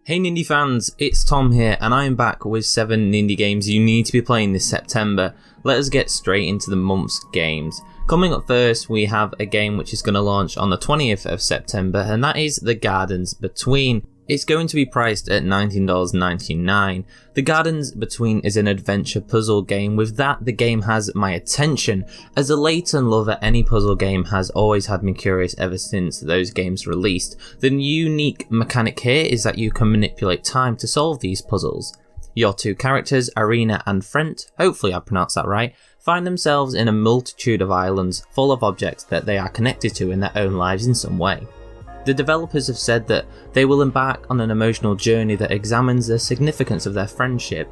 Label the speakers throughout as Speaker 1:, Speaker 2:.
Speaker 1: Hey Nindie fans, it's Tom here and I am back with 7 Nindie games you need to be playing this September. Let us get straight into the month's games. Coming up first, we have a game which is going to launch on the 20th of September, and that is The Gardens Between. It's going to be priced at $19.99. The Gardens Between is an adventure puzzle game. With that, the game has my attention. As a Layton lover, any puzzle game has always had me curious ever since those games released. The unique mechanic here is that you can manipulate time to solve these puzzles. Your two characters, Arena and Frent, hopefully I pronounced that right, find themselves in a multitude of islands full of objects that they are connected to in their own lives in some way. The developers have said that they will embark on an emotional journey that examines the significance of their friendship.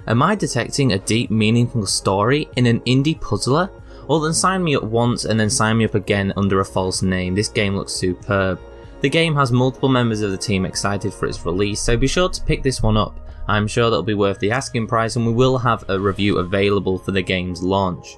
Speaker 1: Am I detecting a deep, meaningful story in an indie puzzler? Well then sign me up once and then sign me up again under a false name. This game looks superb. The game has multiple members of the team excited for its release, so be sure to pick this one up. I'm sure that'll be worth the asking price, and we will have a review available for the game's launch.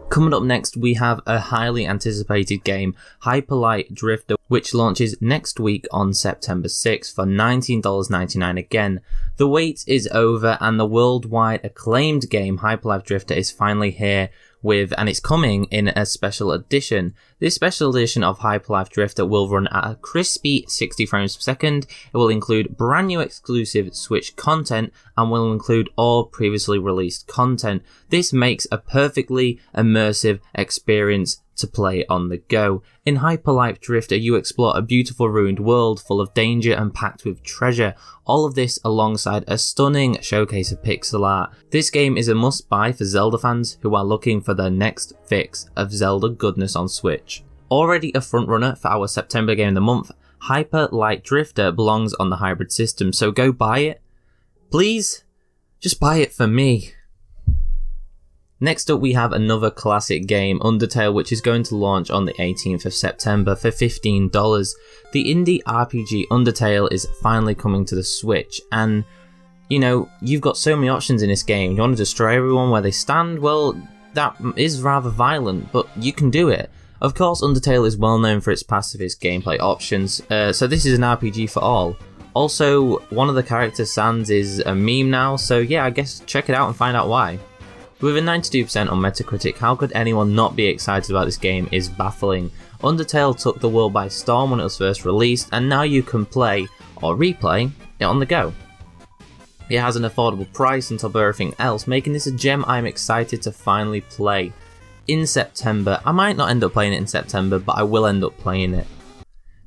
Speaker 1: Coming up next, we have a highly anticipated game, Hyperlight Drifter, which launches next week on September 6th for $19.99 again. The wait is over and the worldwide acclaimed game Hyperlight Drifter is finally here and it's coming in a special edition. This special edition of Hyperlight Drifter will run at a crispy 60 frames per second. It will include brand new exclusive Switch content and will include all previously released content. This makes a perfectly immersive experience to play on the go. In Hyperlight Drifter, you explore a beautiful ruined world full of danger and packed with treasure. All of this alongside a stunning showcase of pixel art. This game is a must-buy for Zelda fans who are looking for their next fix of Zelda goodness on Switch. Already a frontrunner for our September game of the month, Hyperlight Drifter belongs on the hybrid system, so go buy it. Please, just buy it for me. Next up, we have another classic game, Undertale, which is going to launch on the 18th of September for $15. The indie RPG Undertale is finally coming to the Switch, and you know, you've got so many options in this game. You want to destroy everyone where they stand? Well, that is rather violent, but you can do it. Of course, Undertale is well known for its pacifist gameplay options, so this is an RPG for all. Also, one of the characters, Sans, is a meme now, so yeah, I guess check it out and find out why. With a 92% on Metacritic, how could anyone not be excited about this game is baffling. Undertale took the world by storm when it was first released, and now you can play, or replay, it on the go. It has an affordable price on top of everything else, making this a gem I'm excited to finally play. In September, I might not end up playing it in September, but I will end up playing it.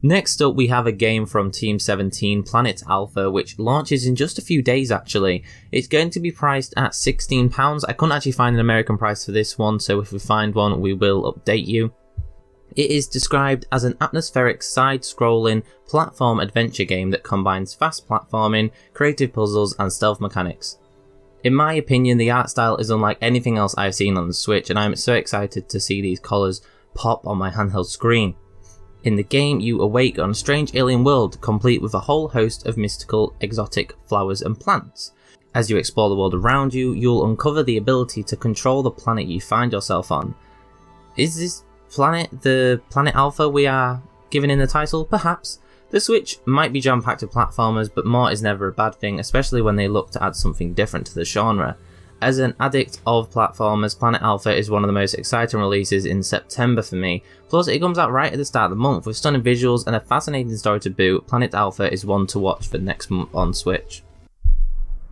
Speaker 1: Next up, we have a game from Team 17, Planet Alpha, which launches in just a few days actually. It's going to be priced at £16. I couldn't actually find an American price for this one, so if we find one, we will update you. It is described as an atmospheric side-scrolling platform adventure game that combines fast platforming, creative puzzles, and stealth mechanics. In my opinion, the art style is unlike anything else I've seen on the Switch, and I'm so excited to see these colours pop on my handheld screen. In the game, you awake on a strange alien world, complete with a whole host of mystical, exotic flowers and plants. As you explore the world around you, you'll uncover the ability to control the planet you find yourself on. Is this planet the Planet Alpha we are given in the title? Perhaps. The Switch might be jam-packed with platformers, but more is never a bad thing, especially when they look to add something different to the genre. As an addict of platformers, Planet Alpha is one of the most exciting releases in September for me. Plus, it comes out right at the start of the month with stunning visuals and a fascinating story to boot. Planet Alpha is one to watch for next month on Switch.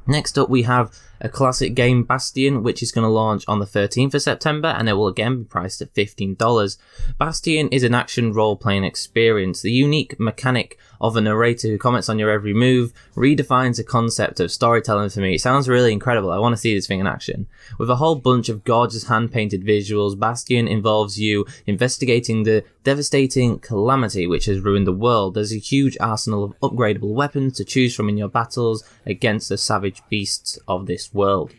Speaker 1: Next up, we have a classic game, Bastion, which is going to launch on the 13th of September, and it will again be priced at $15. Bastion is an action role-playing experience. The unique mechanic of a narrator who comments on your every move redefines the concept of storytelling for me. It sounds really incredible. I want to see this thing in action. With a whole bunch of gorgeous hand-painted visuals, Bastion involves you investigating the devastating calamity which has ruined the world. There's a huge arsenal of upgradable weapons to choose from in your battles against the savage beasts of this world.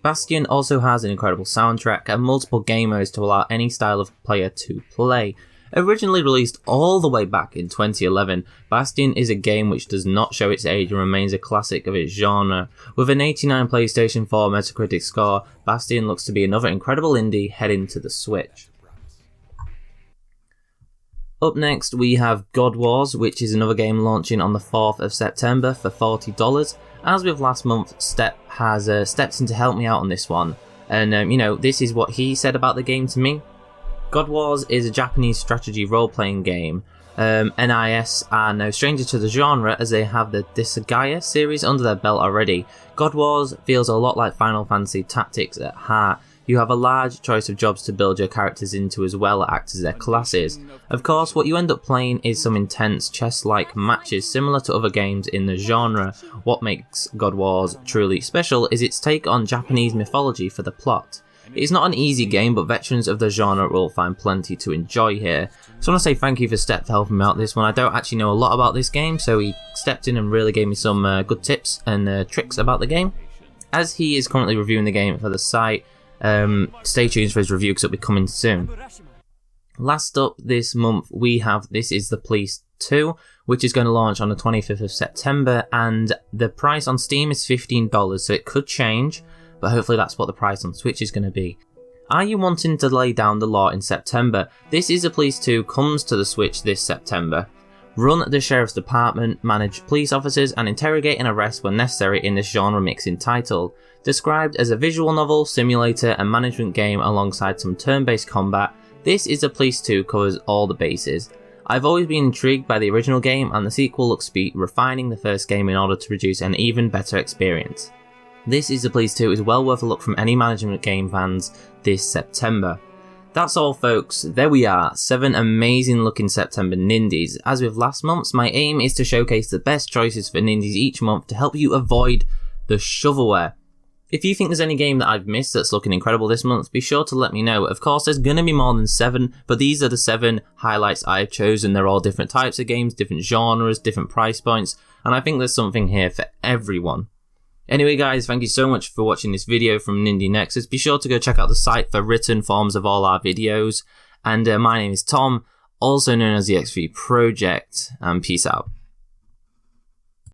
Speaker 1: Bastion also has an incredible soundtrack and multiple game modes to allow any style of player to play. Originally released all the way back in 2011, Bastion is a game which does not show its age and remains a classic of its genre. With an 89 PlayStation 4 Metacritic score, Bastion looks to be another incredible indie heading to the Switch. Up next we have God Wars, which is another game launching on the 4th of September for $40. As with last month, Step has stepped in to help me out on this one, and this is what he said about the game to me. God Wars is a Japanese strategy role-playing game. NIS are no stranger to the genre as they have the Disgaea series under their belt already. God Wars feels a lot like Final Fantasy Tactics at heart. You have a large choice of jobs to build your characters into as well as act as their classes. Of course, what you end up playing is some intense chess-like matches similar to other games in the genre. What makes God Wars truly special is its take on Japanese mythology for the plot. It is not an easy game, but veterans of the genre will find plenty to enjoy here. So I want to say thank you for Step for helping me out this one. I don't actually know a lot about this game, so he stepped in and really gave me some good tips and tricks about the game. As he is currently reviewing the game for the site, stay tuned for his review because it'll be coming soon. Last up this month we have This Is the Police 2, which is going to launch on the 25th of September, and the price on Steam is $15, so it could change, but hopefully that's what the price on Switch is going to be. Are you wanting to lay down the law in September? This Is the Police 2 comes to the Switch this September. Run the sheriff's department, manage police officers, and interrogate and arrest when necessary in this genre mixing title. Described as a visual novel, simulator, and management game alongside some turn-based combat, This Is the Police 2 covers all the bases. I've always been intrigued by the original game, and the sequel looks to be refining the first game in order to produce an even better experience. This Is the Police 2 is well worth a look from any management game fans this September. That's all folks, there we are, 7 amazing looking September Nindies. As with last month's, my aim is to showcase the best choices for Nindies each month to help you avoid the shovelware. If you think there's any game that I've missed that's looking incredible this month, be sure to let me know. Of course there's going to be more than 7, but these are the 7 highlights I've chosen. They're all different types of games, different genres, different price points, and I think there's something here for everyone. Anyway guys, thank you so much for watching this video from Nindie Nexus. Be sure to go check out the site for written forms of all our videos. And my name is Tom, also known as the X3 Project, and peace out.